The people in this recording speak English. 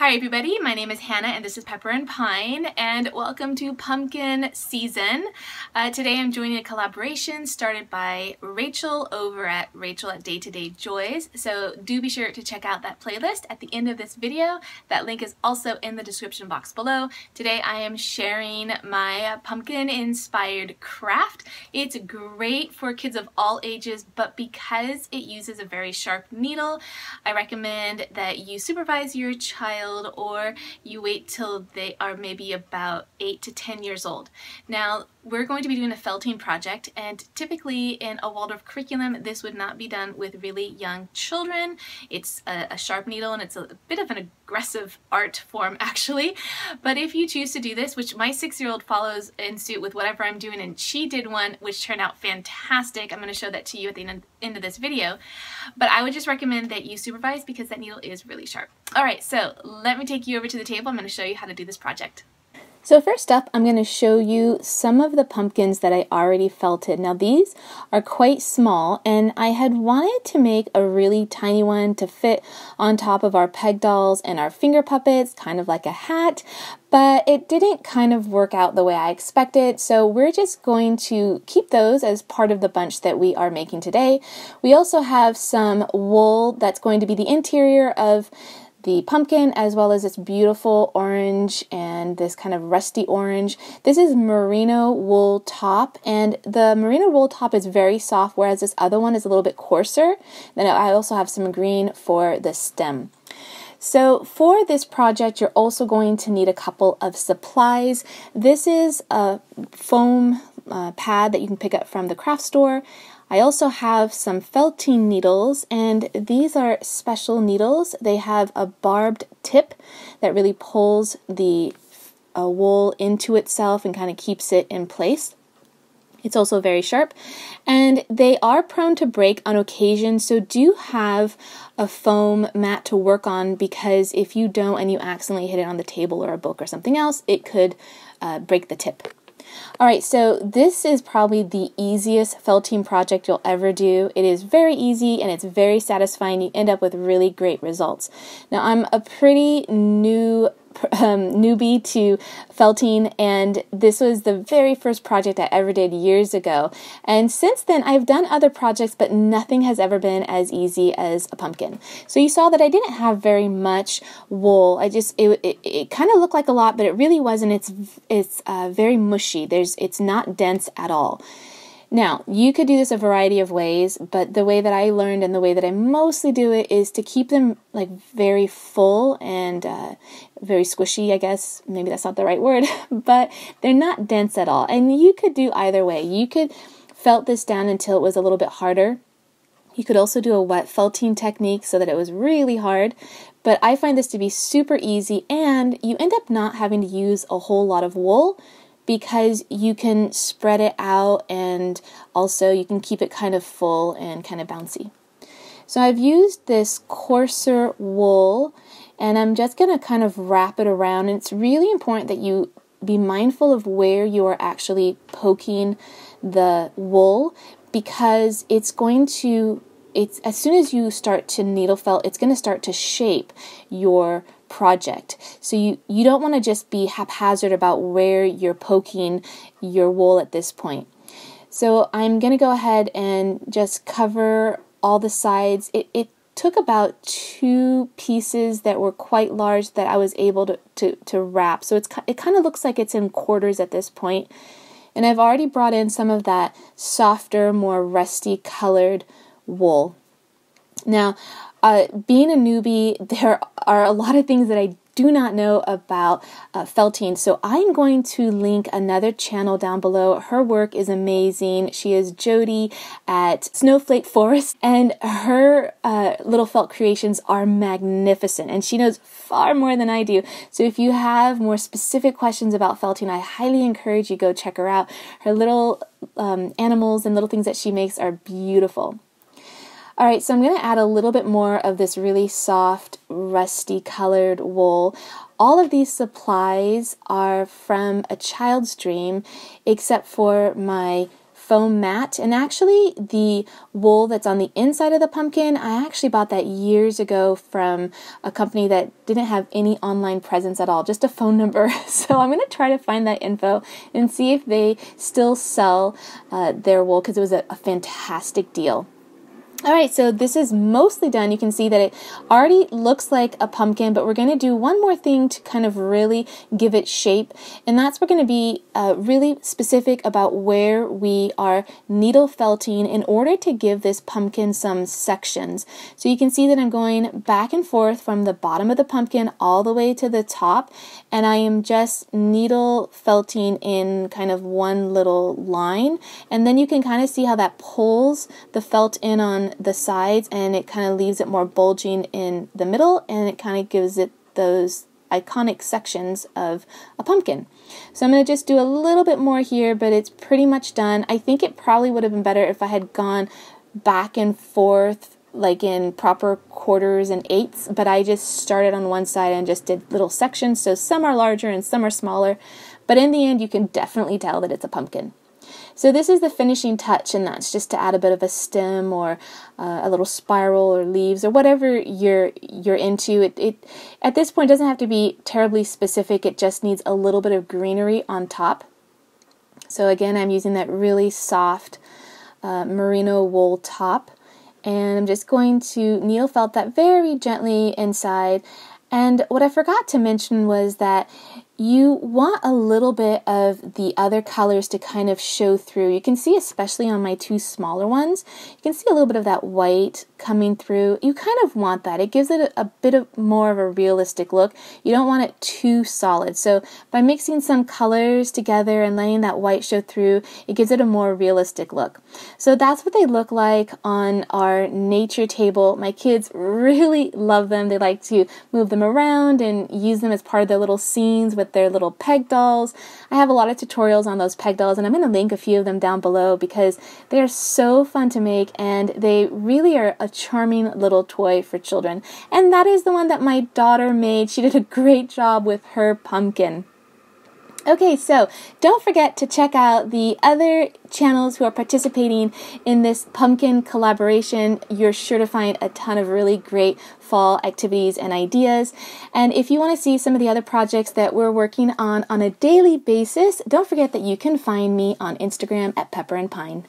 Hi everybody, my name is Hannah and this is Pepper and Pine, and welcome to pumpkin season. Today I'm joining a collaboration started by Rachel over at Rachel at Day to Day Joys, so do be sure to check out that playlist at the end of this video. That link is also in the description box below. Today I am sharing my pumpkin inspired craft. It's great for kids of all ages, but because it uses a very sharp needle, I recommend that you supervise your child or you wait till they are maybe about 8 to 10 years old. Now, we're going to be doing a felting project, and typically in a Waldorf curriculum this would not be done with really young children. It's a sharp needle and it's a bit of an aggressive art form actually, but if you choose to do this, which my 6-year-old follows in suit with whatever I'm doing, and she did one which turned out fantastic. I'm going to show that to you at the end of this video, but I would just recommend that you supervise because that needle is really sharp. Alright, so let me take you over to the table. I'm going to show you how to do this project. So first up, I'm going to show you some of the pumpkins that I already felted. Now these are quite small, and I had wanted to make a really tiny one to fit on top of our peg dolls and our finger puppets, kind of like a hat, but it didn't kind of work out the way I expected, so we're just going to keep those as part of the bunch that we are making today. We also have some wool that's going to be the interior of the pumpkin, as well as this beautiful orange and this kind of rusty orange. This is merino wool top, and the merino wool top is very soft, whereas this other one is a little bit coarser. Then I also have some green for the stem. So for this project, you're also going to need a couple of supplies. This is a foam pad that you can pick up from the craft store. I also have some felting needles, and these are special needles. They have a barbed tip that really pulls the wool into itself and kind of keeps it in place. It's also very sharp, and they are prone to break on occasion, so do have a foam mat to work on, because if you don't and you accidentally hit it on the table or a book or something else, it could break the tip. Alright, so this is probably the easiest felting project you'll ever do. It is very easy and it's very satisfying. You end up with really great results. Now, I'm a pretty newbie to felting, and this was the very first project I ever did years ago. And since then, I've done other projects, but nothing has ever been as easy as a pumpkin. So you saw that I didn't have very much wool. It kind of looked like a lot, but it really wasn't. It's very mushy. It's not dense at all. Now, you could do this a variety of ways, but the way that I learned and the way that I mostly do it is to keep them like very full and very squishy, I guess. Maybe that's not the right word, but they're not dense at all. And you could do either way. You could felt this down until it was a little bit harder. You could also do a wet felting technique so that it was really hard, but I find this to be super easy, and you end up not having to use a whole lot of wool, because you can spread it out, and also you can keep it kind of full and kind of bouncy. So I've used this coarser wool, and I'm just going to kind of wrap it around. And it's really important that you be mindful of where you are actually poking the wool, because as soon as you start to needle felt, it's going to start to shape your project. So you don't want to just be haphazard about where you're poking your wool at this point. So I'm going to go ahead and just cover all the sides. It took about 2 pieces that were quite large that I was able to wrap. So it kind of looks like it's in quarters at this point. And I've already brought in some of that softer, more rusty colored wool. Now, being a newbie, there are a lot of things that I do not know about felting, so I'm going to link another channel down below. Her work is amazing. She is Jody at Snowflake Forest, and her little felt creations are magnificent, and she knows far more than I do. So if you have more specific questions about felting, I highly encourage you go check her out. Her little animals and little things that she makes are beautiful. Alright, so I'm going to add a little bit more of this really soft, rusty colored wool. All of these supplies are from A Child's Dream, except for my foam mat, and actually the wool that's on the inside of the pumpkin, I actually bought that years ago from a company that didn't have any online presence at all, just a phone number. So I'm going to try to find that info and see if they still sell their wool, because it was a fantastic deal. All right, so this is mostly done. You can see that it already looks like a pumpkin, but we're going to do one more thing to kind of really give it shape, and that's we're going to be really specific about where we are needle felting in order to give this pumpkin some sections. So you can see that I'm going back and forth from the bottom of the pumpkin all the way to the top, and I am just needle felting in kind of one little line, and then you can kind of see how that pulls the felt in on the sides, and it kind of leaves it more bulging in the middle, and it kind of gives it those iconic sections of a pumpkin. So I'm going to just do a little bit more here, but it's pretty much done. I think it probably would have been better if I had gone back and forth like in proper quarters and eighths, but I just started on one side and just did little sections, so some are larger and some are smaller, but in the end you can definitely tell that it's a pumpkin. So this is the finishing touch, and that's just to add a bit of a stem or a little spiral or leaves or whatever you're into. It at this point doesn't have to be terribly specific. It just needs a little bit of greenery on top. So again, I'm using that really soft merino wool top, and I'm just going to needle felt that very gently inside. And what I forgot to mention was that you want a little bit of the other colors to kind of show through. You can see, especially on my two smaller ones, you can see a little bit of that white coming through. You kind of want that. It gives it a bit of more of a realistic look. You don't want it too solid. So by mixing some colors together and letting that white show through, it gives it a more realistic look. So that's what they look like on our nature table. My kids really love them. They like to move them around and use them as part of their little scenes with their little peg dolls. I have a lot of tutorials on those peg dolls, and I'm going to link a few of them down below because they're so fun to make, and they really are a charming little toy for children. And that is the one that my daughter made. She did a great job with her pumpkin. Okay, so don't forget to check out the other channels who are participating in this pumpkin collaboration. You're sure to find a ton of really great fall activities and ideas. And if you want to see some of the other projects that we're working on a daily basis, don't forget that you can find me on Instagram at Pepper and Pine.